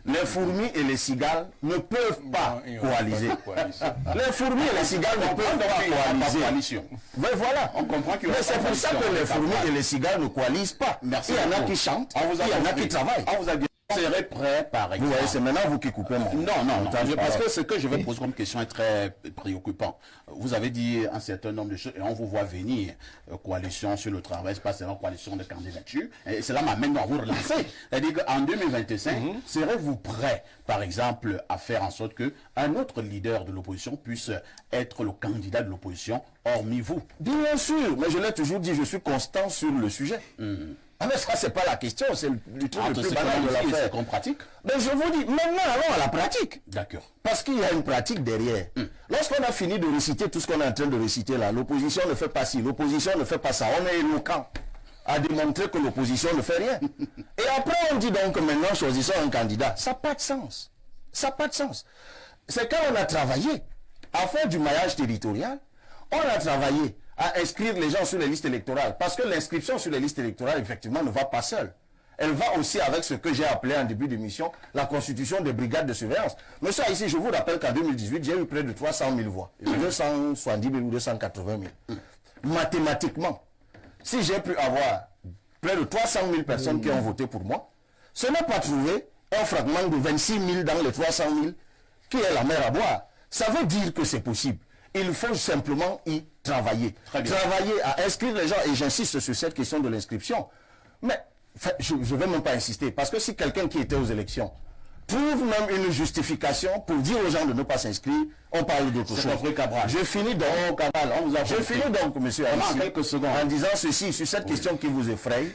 Les fourmis et les cigales ne peuvent pas coaliser. Les fourmis et les cigales ne peuvent pas coaliser. Mais voilà. On comprend que c'est pour ça que les fourmis et les cigales ne coalisent pas. Merci. Il y en a qui chantent, il y en a qui travaillent. Vous serez prêt, par exemple. Vous voyez, c'est maintenant vous qui coupez mon... Non, parce que ce que je vais poser comme question est très préoccupant. Vous avez dit un certain nombre de choses et on vous voit venir. Coalition sur le travail, c'est pas seulement coalition de candidature. Et cela m'amène à vous relancer. C'est-à-dire qu'en 2025, serez-vous prêt, par exemple, à faire en sorte qu'un autre leader de l'opposition puisse être le candidat de l'opposition, hormis vous? Bien sûr, mais je l'ai toujours dit, je suis constant sur le sujet. Ah mais ça, c'est pas la question, c'est le truc le plus banal de l'affaire. C'est qu'on pratique. Mais je vous dis, maintenant allons à la pratique. D'accord. Parce qu'il y a une pratique derrière. Lorsqu'on a fini de réciter tout ce qu'on est en train de réciter là, l'opposition ne fait pas ci, l'opposition ne fait pas ça, on est éloquent à démontrer que l'opposition ne fait rien. Et après on dit donc que maintenant choisissons un candidat. Ça n'a pas de sens. Ça n'a pas de sens. C'est quand on a travaillé à faire du maillage territorial, on a travaillé à inscrire les gens sur les listes électorales. Parce que l'inscription sur les listes électorales, effectivement, ne va pas seule. Elle va aussi avec ce que j'ai appelé en début d'émission la constitution des brigades de surveillance. Mais ça, ici, je vous rappelle qu'en 2018, j'ai eu près de 300 000 voix. 270 000 ou 280 000. Mathématiquement, si j'ai pu avoir près de 300 000 personnes qui ont voté pour moi, ce n'est pas trouver un fragment de 26 000 dans les 300 000 qui est la mer à boire. Ça veut dire que c'est possible. Il faut simplement y travailler. Travailler à inscrire les gens, et j'insiste sur cette question de l'inscription. Mais je ne vais même pas insister, parce que si quelqu'un qui était aux élections trouve même une justification pour dire aux gens de ne pas s'inscrire, on parle d'autre chose. Je finis donc, monsieur Haïti, en disant ceci, sur cette question qui vous effraie.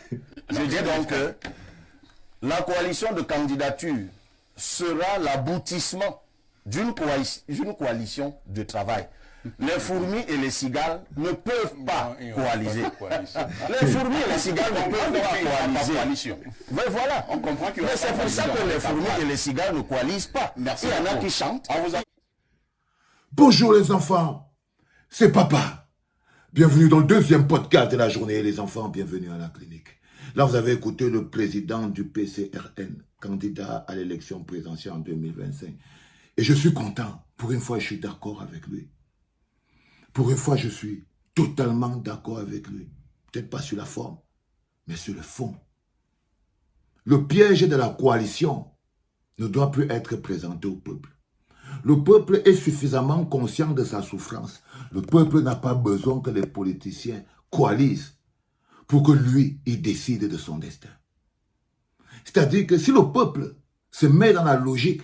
Je dis donc que la coalition de candidature sera l'aboutissement d'une coalition de travail. Les fourmis et les cigales ne peuvent pas coaliser. Les fourmis et les cigales ne peuvent pas coaliser. Mais voilà. On comprend que c'est pour ça que les fourmis et les cigales ne coalisent pas. Merci. Il y en a qui chantent. Bonjour les enfants, c'est papa. Bienvenue dans le deuxième podcast de la journée. Les enfants, bienvenue à la clinique. Là, vous avez écouté le président du PCRN, candidat à l'élection présidentielle en 2025. Et je suis content. Pour une fois, je suis d'accord avec lui. Pour une fois, je suis totalement d'accord avec lui. Peut-être pas sur la forme, mais sur le fond. Le piège de la coalition ne doit plus être présenté au peuple. Le peuple est suffisamment conscient de sa souffrance. Le peuple n'a pas besoin que les politiciens coalisent pour que lui, il décide de son destin. C'est-à-dire que si le peuple se met dans la logique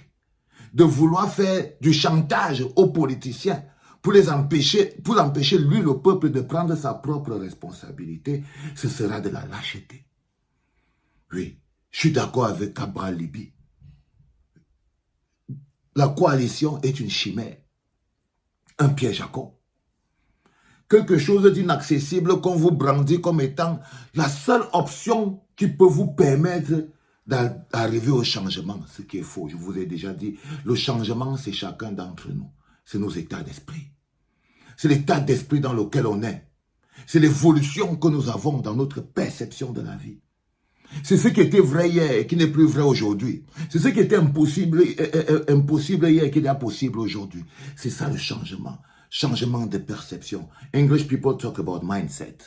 de vouloir faire du chantage aux politiciens pour l'empêcher, lui, le peuple, de prendre sa propre responsabilité, ce sera de la lâcheté. Oui, je suis d'accord avec Cabral Libi. La coalition est une chimère, un piège à con. Quelque chose d'inaccessible qu'on vous brandit comme étant la seule option qui peut vous permettre d'arriver au changement, ce qui est faux. Je vous ai déjà dit, le changement, c'est chacun d'entre nous. C'est nos états d'esprit. C'est l'état d'esprit dans lequel on est. C'est l'évolution que nous avons dans notre perception de la vie. C'est ce qui était vrai hier et qui n'est plus vrai aujourd'hui. C'est ce qui était impossible hier et qui n'est possible aujourd'hui. C'est ça le changement. Changement de perception. English people talk about mindset.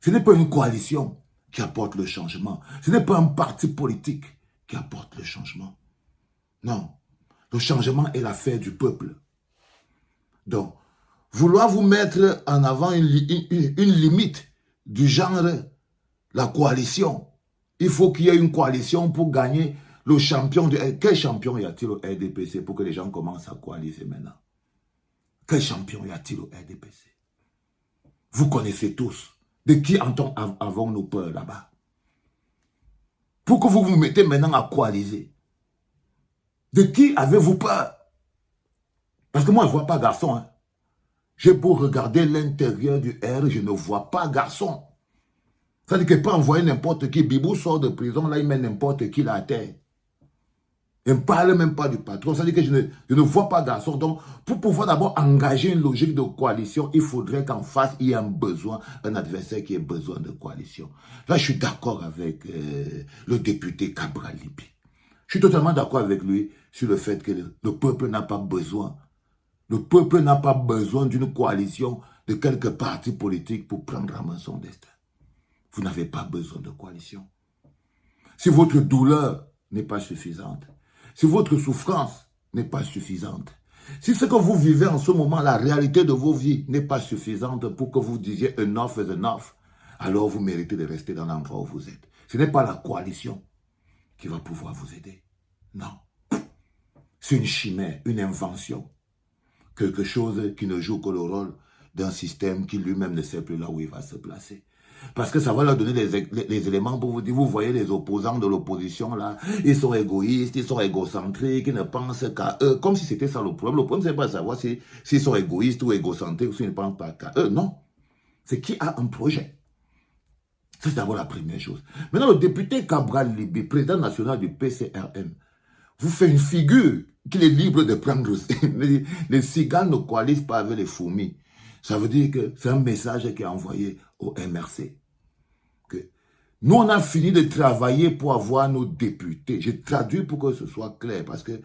Ce n'est pas une coalition qui apporte le changement. Ce n'est pas un parti politique qui apporte le changement. Non. Le changement est l'affaire du peuple. Donc, vouloir vous mettre en avant une limite du genre la coalition. Il faut qu'il y ait une coalition pour gagner le champion. Quel champion y a-t-il au RDPC pour que les gens commencent à coaliser maintenant? Quel champion y a-t-il au RDPC? Vous connaissez tous. De qui avons-nous peur là-bas? Pour que vous vous mettez maintenant à coaliser. De qui avez-vous peur? Parce que moi, je ne vois pas garçon. Hein. J'ai beau regarder l'intérieur du R, je ne vois pas garçon. Ça veut dire qu'il peut envoyer n'importe qui. Bibou sort de prison, là, il met n'importe qui là à terre. Il ne parle même pas du patron. Ça veut dire que je ne vois pas garçon. Donc, pour pouvoir d'abord engager une logique de coalition, il faudrait qu'en face, il y ait un adversaire qui ait besoin de coalition. Là, je suis d'accord avec le député Cabral Libi. Je suis totalement d'accord avec lui sur le fait que le peuple n'a pas besoin. Le peuple n'a pas besoin d'une coalition de quelques partis politiques pour prendre en main son destin. Vous n'avez pas besoin de coalition. Si votre douleur n'est pas suffisante, si votre souffrance n'est pas suffisante, si ce que vous vivez en ce moment, la réalité de vos vies n'est pas suffisante pour que vous disiez enough is enough, alors vous méritez de rester dans l'endroit où vous êtes. Ce n'est pas la coalition qui va pouvoir vous aider. Non. C'est une chimère, une invention. Quelque chose qui ne joue que le rôle d'un système qui lui-même ne sait plus là où il va se placer. Parce que ça va leur donner les éléments pour vous dire, vous voyez les opposants de l'opposition là, ils sont égoïstes, ils sont égocentriques, ils ne pensent qu'à eux, comme si c'était ça le problème. Le problème, c'est pas de savoir s'ils sont égoïstes ou égocentriques ou s'ils ne pensent pas qu'à eux, non. C'est qui a un projet. Ça, c'est d'abord la première chose. Maintenant, le député Cabral Libby, président national du PCRM, vous fait une figure qu'il est libre de prendre. Les cigales ne coalisent pas avec les fourmis. Ça veut dire que c'est un message qui est envoyé au MRC. Que nous, on a fini de travailler pour avoir nos députés. Je traduis pour que ce soit clair, parce que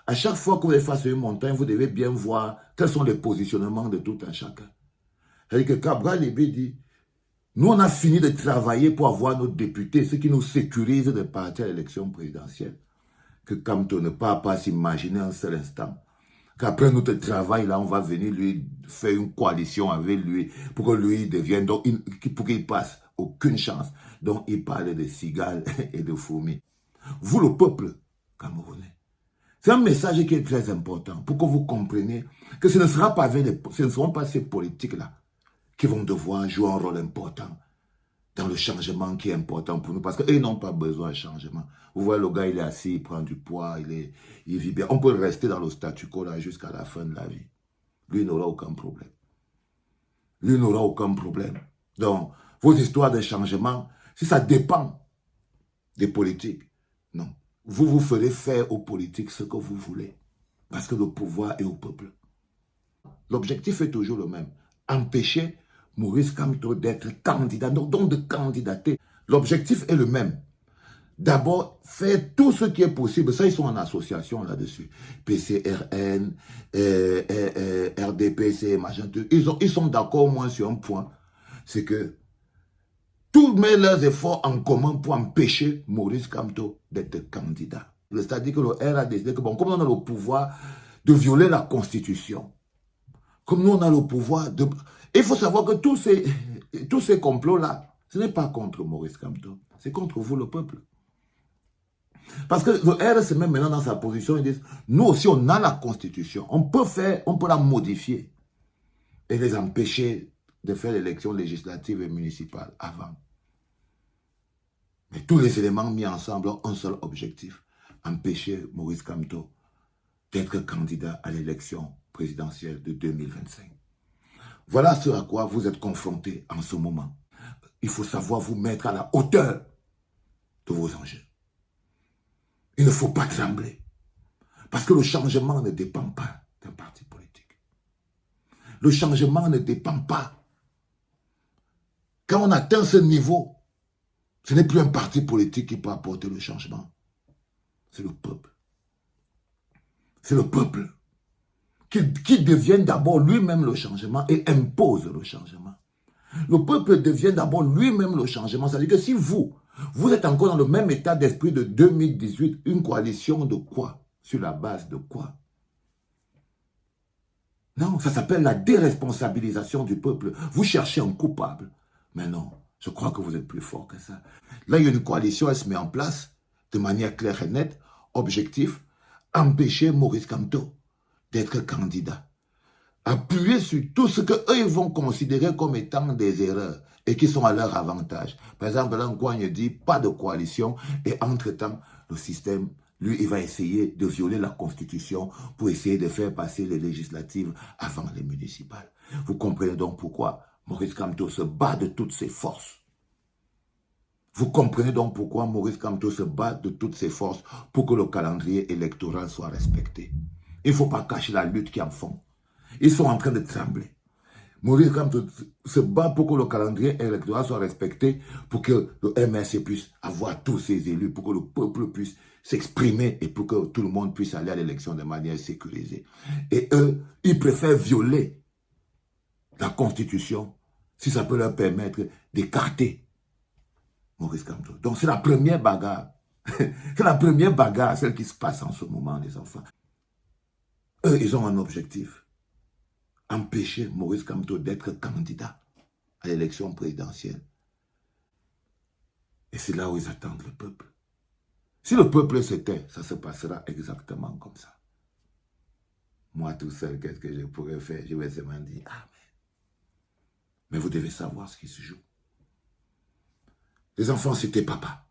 à chaque fois que vous êtes face à une montagne, vous devez bien voir quels sont les positionnements de tout un chacun. C'est-à-dire que Cabral Libby dit, nous, on a fini de travailler pour avoir nos députés, ce qui nous sécurise de partir à l'élection présidentielle. Que Camto ne peut pas s'imaginer un seul instant qu'après notre travail, là, on va venir lui faire une coalition avec lui pour que lui devienne, donc, pour qu'il passe aucune chance. Donc, il parle de cigales et de fourmis. Vous, le peuple camerounais, c'est un message qui est très important pour que vous compreniez que ce ne seront pas ces politiques-là qui vont devoir jouer un rôle important dans le changement qui est important pour nous, parce qu'ils n'ont pas besoin de changement. Vous voyez, le gars, il est assis, il prend du poids, il vit bien. On peut rester dans le statu quo là jusqu'à la fin de la vie. Lui, il n'aura aucun problème. Lui n'aura aucun problème. Donc, vos histoires de changement, si ça dépend des politiques, non. Vous ferez faire aux politiques ce que vous voulez, parce que le pouvoir est au peuple. L'objectif est toujours le même. Empêcher Maurice Kamto d'être candidat, donc de candidater. L'objectif est le même. D'abord, faire tout ce qui est possible. Ça, ils sont en association là-dessus. PCRN, RDPC, machin, tout. Ils sont d'accord au moins sur un point. C'est que tous mettent leurs efforts en commun pour empêcher Maurice Kamto d'être candidat. C'est-à-dire que le R a décidé que, bon, comme on a le pouvoir de violer la Constitution, comme nous, on a le pouvoir de... Il faut savoir que tous ces complots-là, ce n'est pas contre Maurice Kamto, c'est contre vous, le peuple. Parce que le R se met maintenant dans sa position, ils disent, nous aussi, on a la Constitution, on peut la modifier et les empêcher de faire l'élection législative et municipale avant. Mais tous les éléments mis ensemble ont un seul objectif, empêcher Maurice Kamto d'être candidat à l'élection présidentielle de 2025. Voilà ce à quoi vous êtes confrontés en ce moment. Il faut savoir vous mettre à la hauteur de vos enjeux. Il ne faut pas trembler. Parce que le changement ne dépend pas d'un parti politique. Le changement ne dépend pas. Quand on atteint ce niveau, ce n'est plus un parti politique qui peut apporter le changement. C'est le peuple. C'est le peuple qui devient d'abord lui-même le changement et impose le changement. Le peuple devient d'abord lui-même le changement. C'est-à-dire que si vous êtes encore dans le même état d'esprit de 2018, une coalition de quoi? Sur la base de quoi? Non, ça s'appelle la déresponsabilisation du peuple. Vous cherchez un coupable. Mais non, je crois que vous êtes plus fort que ça. Là, il y a une coalition, elle se met en place de manière claire et nette, objectif, empêcher Maurice Kamto d'être candidat. Appuyer sur tout ce qu'eux vont considérer comme étant des erreurs et qui sont à leur avantage. Par exemple, là, Nkouagne dit pas de coalition et entre-temps, le système, lui, il va essayer de violer la Constitution pour essayer de faire passer les législatives avant les municipales. Vous comprenez donc pourquoi Maurice Kamto se bat de toutes ses forces. Vous comprenez donc pourquoi Maurice Kamto se bat de toutes ses forces pour que le calendrier électoral soit respecté. Il ne faut pas cacher la lutte qu'ils en font. Ils sont en train de trembler. Maurice Kamto se bat pour que le calendrier électoral soit respecté, pour que le MRC puisse avoir tous ses élus, pour que le peuple puisse s'exprimer et pour que tout le monde puisse aller à l'élection de manière sécurisée. Et eux, ils préfèrent violer la Constitution si ça peut leur permettre d'écarter Maurice Kamto. Donc c'est la première bagarre. C'est la première bagarre, celle qui se passe en ce moment, les enfants. Eux, ils ont un objectif. Empêcher Maurice Kamto d'être candidat à l'élection présidentielle. Et c'est là où ils attendent le peuple. Si le peuple se tait, ça se passera exactement comme ça. Moi, tout seul, qu'est-ce que je pourrais faire? Je vais seulement dire, ah, mais vous devez savoir ce qui se joue. Les enfants, c'était papa.